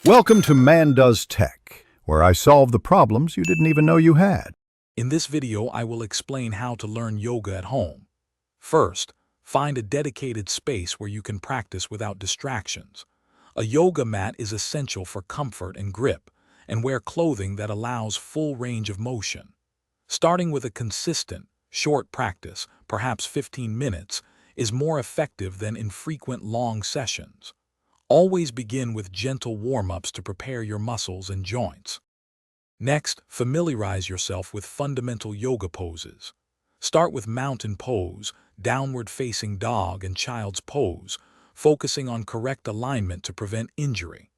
Welcome to Man Does Tech, where I solve the problems you didn't even know you had. In this video, I will explain how to learn yoga at home. First, find a dedicated space where you can practice without distractions. A yoga mat is essential for comfort and grip, and wear clothing that allows full range of motion. Starting with a consistent, short practice, perhaps 15 minutes, is more effective than infrequent long sessions. Always begin with gentle warm-ups to prepare your muscles and joints. Next, familiarize yourself with fundamental yoga poses. Start with mountain pose, downward-facing dog, and child's pose, focusing on correct alignment to prevent injury.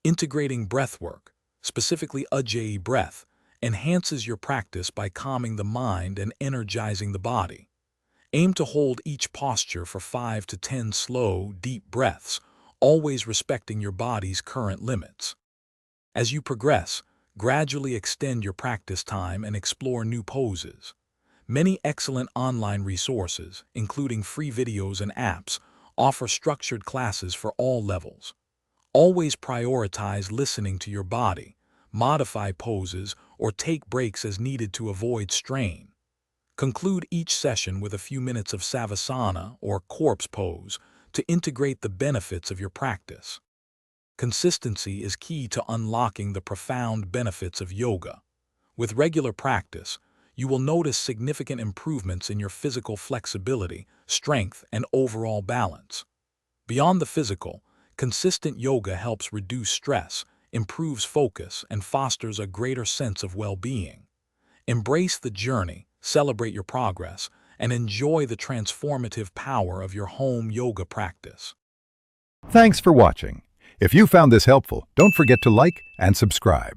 Integrating breathwork, specifically Ujjayi breath, enhances your practice by calming the mind and energizing the body. Aim to hold each posture for 5 to 10 slow, deep breaths, always respecting your body's current limits. As you progress, gradually extend your practice time and explore new poses. Many excellent online resources, including free videos and apps, offer structured classes for all levels. Always prioritize listening to your body, modify poses, or take breaks as needed to avoid strain. Conclude each session with a few minutes of savasana or corpse pose to integrate the benefits of your practice. Consistency is key to unlocking the profound benefits of yoga. With regular practice, you will notice significant improvements in your physical flexibility, strength, and overall balance. Beyond the physical, consistent yoga helps reduce stress, improves focus, and fosters a greater sense of well-being. Embrace the journey, celebrate your progress, and enjoy the transformative power of your home yoga practice. Thanks for watching. If you found this helpful, don't forget to like and subscribe.